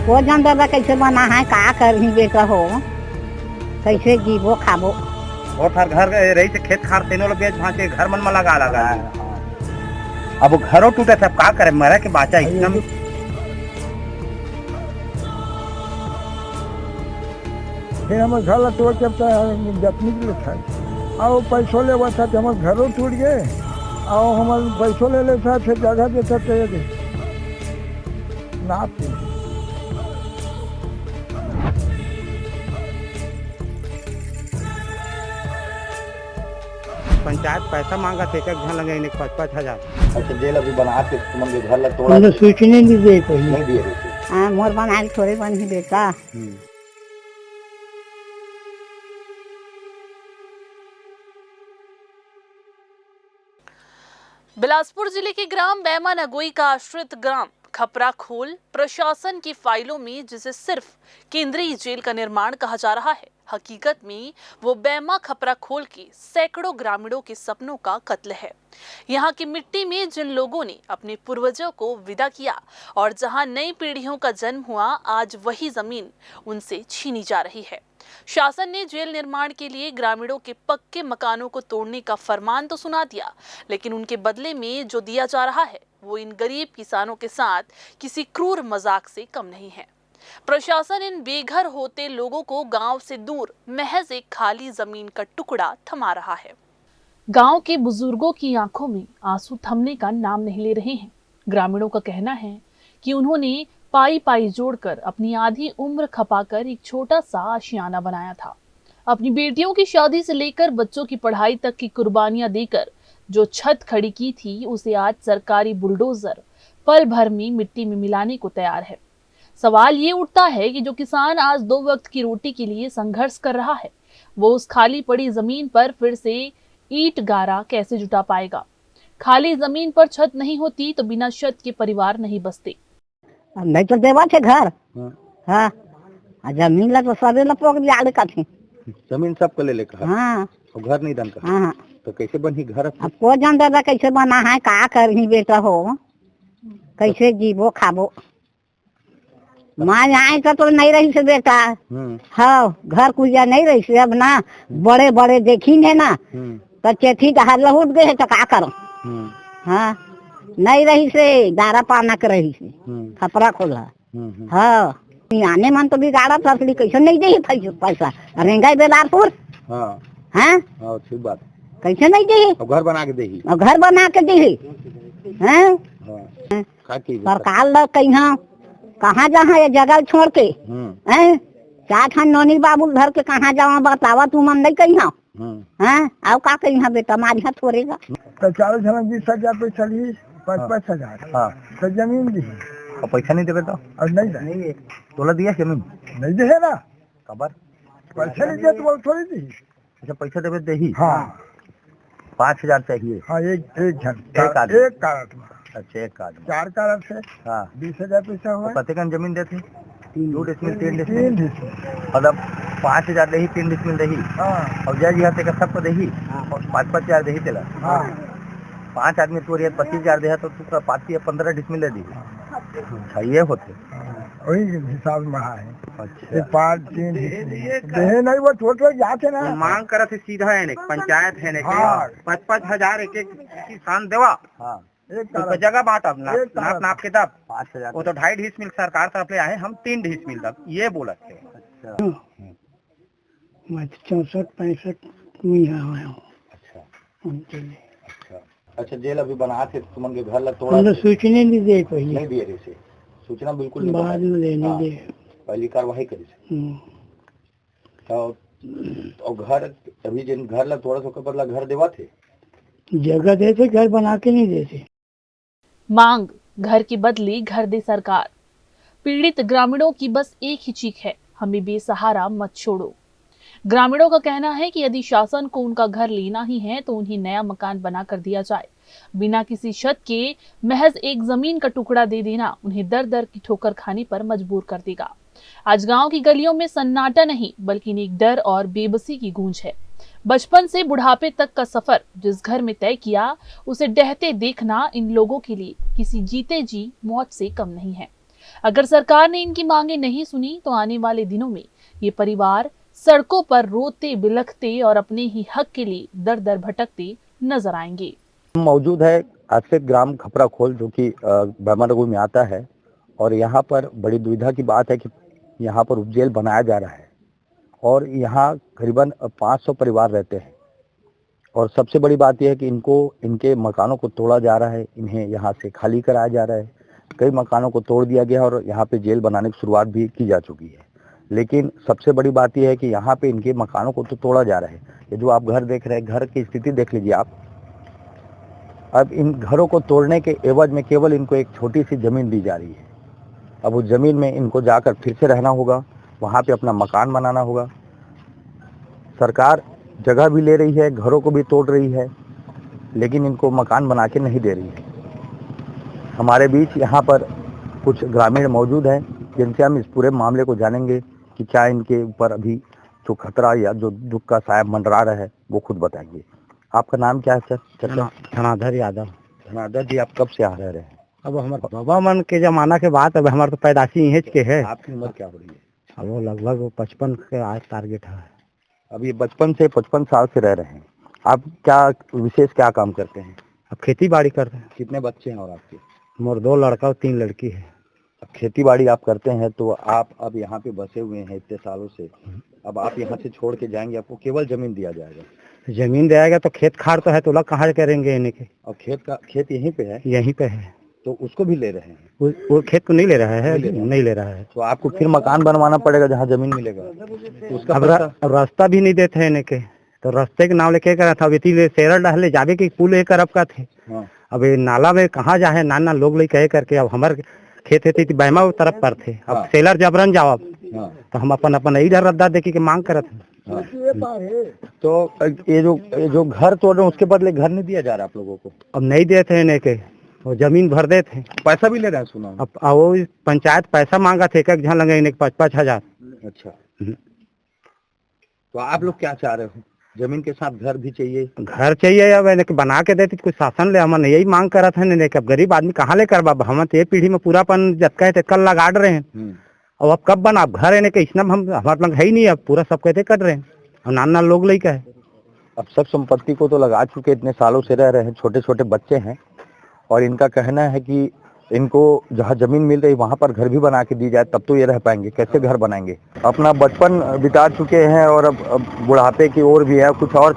वो जान दादा कैसे बना है का करही बेटा हो कैसे जीवो खाबो और थार घर रही से खेत खार तेनो लो बेच भांचे घर मन में लगा अब वो घरों टूटे थे अब का करे मरे के बाचा इतना में फिर हमारे घर ला तोड़ के जतनी के लिए था आओ पैसों ले था हमारे घरों टूट गए आओ हमारे पैसों ले लेता फिर जगह देता दे ना पंचायत पैसा मांगा थे एक घर लगे 5,000। अच्छा जेल अभी बना के तुमके घर लग तोड़ा सूचने नहीं दे पहले नहीं दिए थे। हाँ मोर बनाए थोड़े बन ही बेटा बिलासपुर जिले के ग्राम बैमा नगोई का आश्रित ग्राम खपरा खोल प्रशासन की फाइलों में जिसे सिर्फ केंद्रीय जेल का निर्माण कहा जा रहा है, हकीकत में वो बैमा खपरा खोल के सैकड़ों ग्रामीणों के सपनों का कत्ल है। यहाँ की मिट्टी में जिन लोगों ने अपने पूर्वजों को विदा किया और जहाँ नई पीढ़ियों का जन्म हुआ, आज वही जमीन उनसे छीनी जा रही है। शासन ने जेल निर्माण के लिए ग्रामीणों के पक्के मकानों को तोड़ने का फरमान तो सुना दिया, लेकिन उनके बदले में जो दिया जा रहा है वो इन गरीब किसानों के साथ किसी क्रूर मजाक से कम नहीं है। प्रशासन इन बेघर होते लोगों को गांव से दूर महज एक खाली जमीन का टुकड़ा थमा रहा है। गांव के बुजुर्गों की आंखों में आंसू थमने का नाम नहीं ले रहे हैं। ग्रामीणों का कहना है कि उन्होंने पाई पाई जोड़कर अपनी आधी उम्र खपाकर एक छोटा सा आशियाना बनाया था। अपनी बेटियों की शादी से लेकर बच्चों की पढ़ाई तक की कुर्बानियां देकर जो छत खड़ी की थी, उसे आज सरकारी बुलडोजर पल भर में मिट्टी में मिलाने को तैयार है। सवाल ये उठता है कि जो किसान आज 2 वक्त की रोटी के लिए संघर्ष कर रहा है, वो उस खाली पड़ी जमीन पर फिर से ईंट गारा कैसे जुटा पाएगा। खाली जमीन पर छत नहीं होती तो बिना छत के परिवार नहीं बसते। नहीं तो देवा थे घर हाँ जमीन ला तो सबे ला पोक जाड़ का थे जमीन सबको ले लेकर हाँ और घर नहीं दन कर हाँ तो कैसे बनी घर अब को जान दादा कैसे बना है का करही बेटा हो कैसे जीवो खाबो माँ आए तो नहीं रही से बेटा हाँ घर कुजा नहीं रही से अब ना बड़े बड़े देखी ने ना तो चेठी कहा लहुट गए तो का करो हाँ नहीं रही से दारा पाना के रही से खपरा खोला हाँ आने मन तो बिगाड़ा फसली कैसे नहीं दे पैसा रेंगाई बेलारपुर हाँ ठीक बात कैसे नहीं दे घर बना के दे घर बना के दे सरकार ल कहाँ जहाँ ये जगह छोड़ के चार खान नौनी बाबू घर के कहाँ जावा बतावा तू मन नहीं कही आओ का कही बेटा मारी हाथ थोड़ेगा तो 40,000 पे चली 5,000 तो जमीन दी और पैसा नहीं देवे तो और नहीं तोला दिया जमीन नहीं दे ना खबर पैसा नहीं दिया तो थोड़ी दी अच्छा पैसा देवे दे ही हाँ 5,000 चाहिए हाँ एक जन एक आदमी। एक कारट में अच्छा एक आदमी 4 कारट से हाँ 20,000 पैसा हुआ कते का जमीन देते 2 डिसमिल 3 3 डिसमिल मतलब 5,000 दही 3 डिसमिल दही हाँ और जय जी का सबको दही और 5,000 दही तेला हाँ 5 आदमी तोरी 25,000 दे तो तू 5 या 15 डिसमिल दे दी अच्छा ये होते वही हिसाब में है अच्छा 5 3 दे नहीं वो छोटे जाते ना मांग करा थे सीधा है ने पंचायत है ने हाँ। 5,000 एक किसान देवा हाँ तो जगह बात अब नाप के तब 5,000 वो तो 2.5 डिसमिल सरकार तरफ ले आए हम 3 डिसमिल तक ये बोला थे अच्छा मैं 64-65 में आया हूँ अच्छा जेल अभी बना के तुमके घर लग तोड़ा सूचने नहीं दे पहले नहीं दिए थे सूचना बिल्कुल नहीं बाद में लेने दे पहली कार्रवाई करी तो घर अभी जिन घर लग थोड़ा सा बदला घर देवा थे जगह देते घर बना के नहीं देते। मांग घर के बदले घर दे सरकार। पीड़ित ग्रामीणों की बस एक ही चीख है, हमें बेसहारा मत छोड़ो। ग्रामीणों का कहना है कि यदि शासन को उनका घर लेना ही है तो उन्हें नया मकान बना कर दिया जाए। बिना किसी छत के महज एक जमीन का टुकड़ा दे देना उन्हें दर दर की ठोकर खाने पर मजबूर कर देगा। आज गांव की गलियों में सन्नाटा नहीं बल्कि एक डर और बेबसी की गूंज है। बचपन से बुढ़ापे तक का सफर जिस घर में तय किया, उसे ढहते देखना इन लोगों के लिए किसी जीते जी मौत से कम नहीं है। अगर सरकार ने इनकी मांगे नहीं सुनी तो आने वाले दिनों में ये परिवार सड़कों पर रोते बिलखते और अपने ही हक के लिए दर दर भटकते नजर आएंगे। मौजूद है आश्रित ग्राम खपरा खोल, जो कि बैमनगुई में आता है, और यहाँ पर बड़ी दुविधा की बात है कि यहाँ पर उपजेल बनाया जा रहा है और यहाँ करीबन 500 परिवार रहते हैं। और सबसे बड़ी बात यह है कि इनके मकानों को तोड़ा जा रहा है, इन्हें यहाँ से खाली कराया जा रहा है। कई मकानों को तोड़ दिया गया और यहाँ पे जेल बनाने की शुरुआत भी की जा चुकी है। लेकिन सबसे बड़ी बात यह है कि यहाँ पे इनके मकानों को तो तोड़ा जा रहा है। ये जो आप घर देख रहे हैं, घर की स्थिति देख लीजिए आप। अब इन घरों को तोड़ने के एवज में केवल इनको एक छोटी सी जमीन दी जा रही है। अब उस जमीन में इनको जाकर फिर से रहना होगा, वहाँ पे अपना मकान बनाना होगा। सरकार जगह भी ले रही है, घरों को भी तोड़ रही है, लेकिन इनको मकान बना के नहीं दे रही है। हमारे बीच यहाँ पर कुछ ग्रामीण मौजूद हैं, जिनसे हम इस पूरे मामले को जानेंगे कि क्या इनके ऊपर अभी जो खतरा या जो दुख का साया मंडरा रहा है वो खुद बताएंगे। आपका नाम क्या है सर? धनाधर यादव। धनाधर जी, आप कब से यहाँ रह रहे हैं? अब हमारे बाबा मन के जमाना के बाद अब हमारे तो पैदाशी यहीं के है। आपकी उम्र क्या हो रही है? अब वो लगभग 55 के आज टारगेट है। अब ये बचपन से 55 साल से रह रहे हैं। आप क्या विशेष क्या काम करते हैं? अब खेती बाड़ी करते हैं। कितने बच्चे हैं और आपके? मोर 2 लड़का और 3 लड़की है। अब खेती बाड़ी आप करते हैं तो आप अब यहाँ पे बसे हुए हैं इतने सालों से, अब आप यहाँ से छोड़ के जाएंगे, आपको केवल जमीन दिया जाएगा। जमीन देगा तो खेत खार तो है, तो लोग कहाँ करेंगे इन्हें के? और खेत यहीं पे है? यहीं पे है। तो उसको भी ले रहे हैं? वो खेत को नहीं ले रहा है, नहीं ले रहा है। तो आपको फिर मकान बनवाना पड़ेगा जहाँ जमीन मिलेगा। तो उसका अब रास्ता भी नहीं देते हैं इन्हें के, तो रास्ते के नाम लेके करा था। इतनी शेरर डहले जावे के पुल एक अरब का थे। अब ये नाला में कहाँ जाए, नाना लोग ले कहे करके। अब हमारे खेत है बैमा तरफ पर थे। अब सेलर जबरन जाओ, तो हम अपन इधर रद्दा देखी के मांग करत हैं। तो ये जो घर तोड़ रहे हैं उसके बदले घर नहीं दिया जा रहा आप लोगों को? अब नहीं देते हैं इन्हें के, वो जमीन भर देते हैं। पैसा भी ले रहे हैं सुना? अब वो पंचायत पैसा मांगा थे, एक जहाँ लगे इन्हें 5-5 हजार। अच्छा, तो आप लोग क्या चाह रहे हो? जमीन के साथ घर भी चाहिए? घर चाहिए। अब इन्हें बना के देती कुछ शासन ले, हम यही मांग करा था इन्हें। अब गरीब आदमी कहाँ ले कर बाबा, हम ये पीढ़ी में पूरापन जब कहते कल लगाड़ रहे हैं। और अब कब बना घर इन्हें के, इतना हम हमारे लग है ही नहीं। अब पूरा सब कहते कर रहे हैं और नाना लोग ले का है। अब सब संपत्ति को तो लगा चुके, इतने सालों से रह रहे हैं, छोटे छोटे बच्चे हैं, और इनका कहना है कि इनको जहाँ जमीन मिल रही वहाँ पर घर भी बना के दी जाए तब तो ये रह पाएंगे। कैसे घर बनाएंगे? अपना बचपन बिता चुके हैं और अब बुढ़ापे की ओर भी है। कुछ और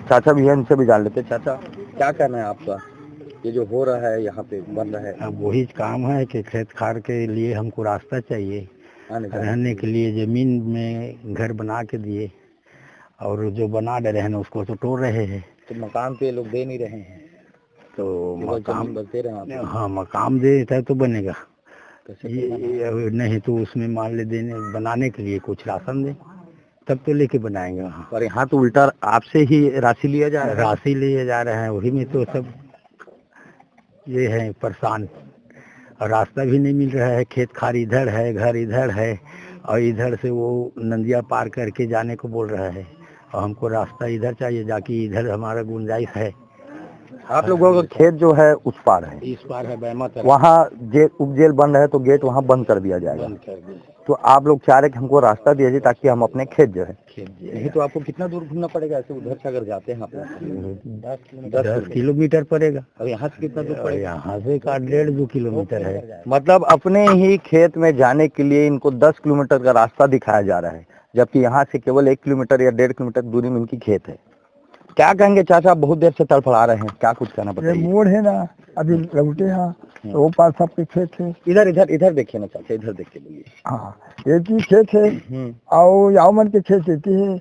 चाचा भी है, इनसे भी जान लेते। चाचा, क्या कहना है आपका? ये जो हो रहा है यहाँ पे बन रहा है, अब वही काम है कि खेत खार के लिए हमको रास्ता चाहिए, रहने के लिए जमीन में घर बना के दिए, और जो बना दे रहे हैं उसको तो तोड़ रहे हैं। तो मकान तो ये लोग दे नहीं रहे हैं, तो मकान बनते रहे। हाँ, मकान देता है तो बनेगा। ये नहीं तो उसमें मान ले देने बनाने के लिए कुछ राशन दे, तब तो लेके बनाएंगे वहाँ। और यहाँ तो उल्टा आपसे ही राशि लिया जा रहा है। राशि लिए जा रहे हैं, वही में तो सब ये है परेशान। और रास्ता भी नहीं मिल रहा है। खेत खार इधर है, घर इधर है, और इधर से वो नदिया पार करके जाने को बोल रहा है, और हमको रास्ता इधर चाहिए जाके इधर हमारा गुंजाइश है। आप लोगों का खेत जो है उस पार है? इस पार है बैमा तरफ। वहाँ उपजेल बन रहा है तो गेट वहाँ बंद कर दिया जाएगा। तो आप लोग चाह रहे कि हमको रास्ता दिया जाए ताकि हम अपने खेत जो है। नहीं तो आपको कितना दूर घूमना पड़ेगा ऐसे उधर से अगर जाते हैं आप? 10 किलोमीटर पड़ेगा। और यहाँ से कितना दूर पड़ेगा? यहाँ से 1.5-2 किलोमीटर है। मतलब अपने ही खेत में जाने के लिए इनको 10 किलोमीटर का रास्ता दिखाया जा रहा है, जबकि यहाँ से केवल 1 किलोमीटर या 1.5 किलोमीटर दूरी में इनकी खेत है। क्या कहेंगे चाचा, बहुत देर से तड़फड़ा रहे हैं, क्या कुछ कहना पड़ेगा? ये मोड़ है ना, अभी लौटे हैं तो वो पास सबके खेत है। इधर इधर इधर देखिए ना चाचा, इधर देख के बोलिए। हाँ, एक ही खेत है और यावमन के खेत रहती है।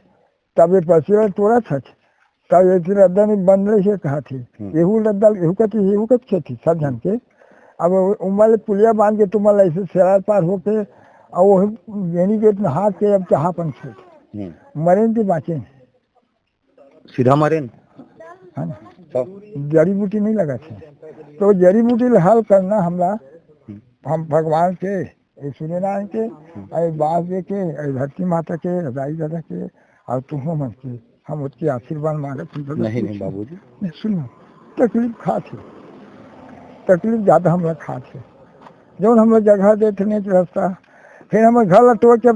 तब ये पशु तोड़ा था, तब एक रद्दा में बन रही है कहा थी एहू रद्दा एहू का खेत थी सब जन के। अब उमल पुलिया बांध के तुमल ऐसे शरार पार होके और वो यानी गेट नहा के अब चाह पन खेत मरेन के बाँचे सीधा मरेन है ना। जड़ी बूटी नहीं लगा थे, तो जड़ी बूटी हल करना हमरा हम भगवान के, सूर्यनारायण के, बास के, धरती माता के, दाई दादा के और तुम मन के, हम उसके आशीर्वाद मांगत। नहीं बाबूजी, सुनो, तकलीफ खा थे, तकलीफ ज्यादा हमरा खा थे, जो हम जगह देते नहीं रास्ता फिर हमारे घर ला टोट के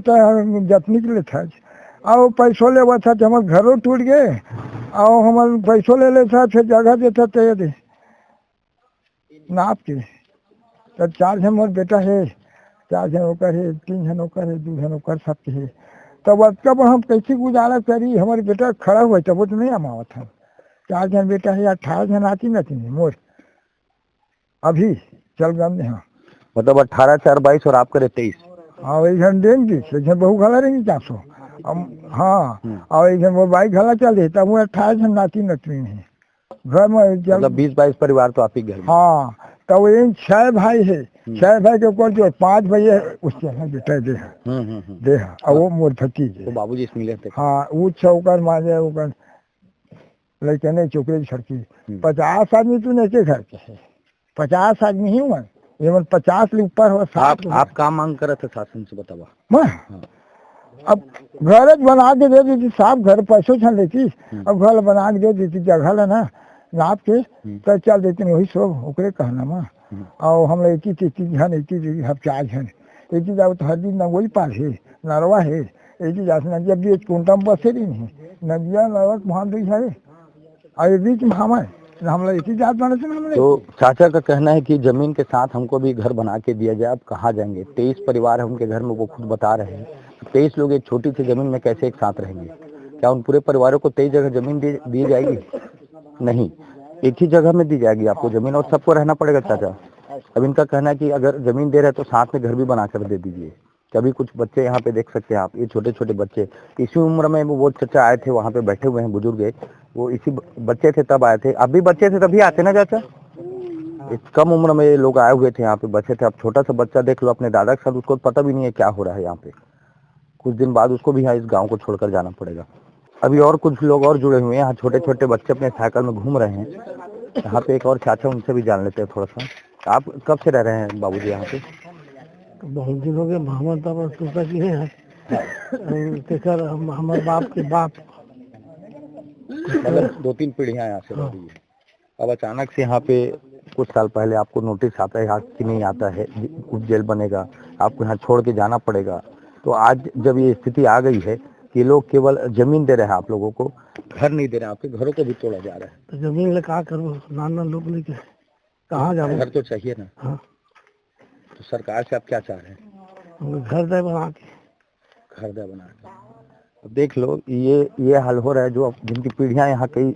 जतनी के लिए था और पैसों ले था हमारे घरों टूट गए और हमारे पैसों ले लेता फिर जगह देता तो दे नाप के तब 4 जन मोर बेटा है 4 जन होकर है 3 जन होकर है 2 जन होकर सबके है तब कब हम कैसे गुजारा करी हमारे बेटा खड़ा हुआ तब वो तो नहीं अमावत था 4 जन बेटा है 18 जन आती नहीं मोर अभी चल गए हाँ मतलब 18 4 22 और आप करे 23। हाँ वही जन देंगे जन बहु घला रहेंगे 400 हाँ और एक जन वो बाइक घला चल रही तब वो 18 जन नाती नतनी है घर में मतलब 20-22 परिवार तो आप ही घर में। हाँ तो इन 6 भाई है 6 भाई के ऊपर जो 5 भाई है उसके बेटा दे और वो मोर भतीजे तो बाबूजी इसमें मिले थे। हाँ वो चौकर मारे उकर लेके नहीं चौकरी छड़की 50 आदमी तो नहीं के घर के है 50 आदमी ही हुआ एवं 50 ऊपर हो आप काम मांग कर थे शासन से बतावा मैं अब घर बना के दे दी थी साहब घर पैसों छन लेती अब घर बना के दे दी थी जगह ला ना नाप के तो चल देते वही सब ओकरे कहना माँ और हम लोग 21 जन 21 हम 4 जन एक ही जाओ तो हर दिन न वही पार है नरवा है एक ही जाते नदिया बीच कुंटम बसे ही नहीं नदिया नरवा वहाँ भी है और बीच में हम है हम लोग एक ही जात बने थे। तो चाचा का कहना है कि जमीन के साथ हमको भी घर बना के दिया जाए। अब कहाँ जाएंगे? 23 परिवार है उनके घर में, वो खुद बता रहे हैं 23 लोग एक छोटी सी जमीन में कैसे एक साथ रहेंगे? क्या उन पूरे परिवारों को 23 जगह जमीन दी जाएगी? नहीं, एक ही जगह में दी जाएगी आपको जमीन और सबको रहना पड़ेगा। चाचा अब इनका कहना है कि अगर जमीन दे रहे तो साथ में घर भी बना कर दे दीजिए। कभी कुछ बच्चे यहाँ पे देख सकते हैं आप, ये छोटे छोटे बच्चे इसी उम्र में वो चाचा आए थे, वहाँ पे बैठे हुए हैं बुजुर्ग है, वो इसी बच्चे थे तब आए थे। अब भी बच्चे थे तभी आते ना चाचा? इस कम उम्र में ये लोग आए हुए थे यहाँ पे, बच्चे थे। अब छोटा सा बच्चा देख लो अपने दादा के साथ, उसको पता भी नहीं है क्या हो रहा है यहाँ पे। कुछ दिन बाद उसको भी यहाँ इस गाँव को छोड़कर जाना पड़ेगा। अभी और कुछ लोग और जुड़े हुए हैं यहाँ, छोटे छोटे बच्चे अपने साइकिल में घूम रहे हैं। यहाँ पे एक और चाचा, उनसे भी जान लेते हैं थोड़ा सा। आप कब से रह रहे हैं बाबूजी यहाँ पे? बहुत दिन हो गए। हमारे बाप के बाप मतलब 2-3 पीढ़ियाँ यहाँ से रह रही है। अब अचानक से यहाँ पे कुछ साल पहले आपको नोटिस आता है यहाँ कि नहीं आता है, जेल बनेगा, आपको यहाँ छोड़ के जाना पड़ेगा। तो आज जब ये स्थिति आ गई है कि लोग केवल जमीन दे रहे हैं आप लोगों को, घर नहीं दे रहे हैं, आपके घरों को भी तोड़ा जा रहा है, तो जमीन ले कहा करो, नाना लोग लेके कहाँ जाओ? घर तो चाहिए ना। हाँ। तो सरकार से आप क्या चाह रहे हैं? घर दे बना के, घर दे बना के। अब देख लो ये हाल हो रहा है, जो जिनकी पीढ़ियां यहाँ कई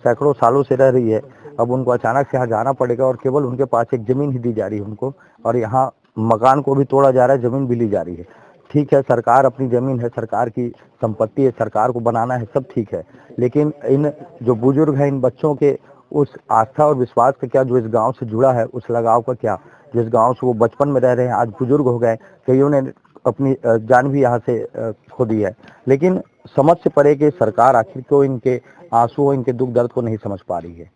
सैकड़ों सालों से रह रही है, अब उनको अचानक से यहाँ जाना पड़ेगा और केवल उनके पास एक जमीन ही दी जा रही है उनको, और यहाँ मकान को भी तोड़ा जा रहा है, जमीन भी ली जा रही है। ठीक है, सरकार अपनी जमीन है, सरकार की संपत्ति है, सरकार को बनाना है, सब ठीक है, लेकिन इन जो बुजुर्ग हैं, इन बच्चों के उस आस्था और विश्वास का क्या, जो इस गांव से जुड़ा है, उस लगाव का क्या? जिस गांव से वो बचपन में रह रहे हैं, आज बुजुर्ग हो गए, कईयों ने अपनी जान भी यहाँ से खो दी है, लेकिन समझ से परे कि सरकार आखिर क्यों इनके आंसू, इनके दुख दर्द को नहीं समझ पा रही है।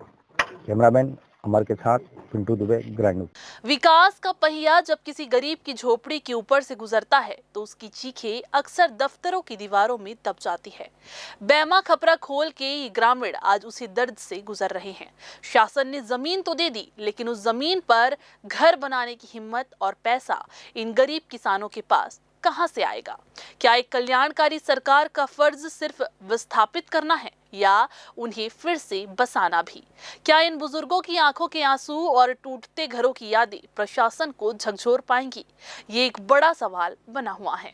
कैमरामैन अमर के साथ पिंटू दुबे, ग्रैंड न्यूज़। विकास का पहिया जब किसी गरीब की झोपड़ी के ऊपर से गुजरता है तो उसकी चीखें अक्सर दफ्तरों की दीवारों में दब जाती है। बैमा खपरा खोल के ये ग्रामीण आज उसी दर्द से गुजर रहे हैं। शासन ने जमीन तो दे दी, लेकिन उस जमीन पर घर बनाने की हिम्मत और पैसा इन गरीब किसानों के पास कहां से आएगा? क्या एक कल्याणकारी सरकार का फर्ज सिर्फ विस्थापित करना है या उन्हें फिर से बसाना भी? क्या इन बुजुर्गों की आंखों के आंसू और टूटते घरों की यादें प्रशासन को झकझोर पाएंगी? ये एक बड़ा सवाल बना हुआ है।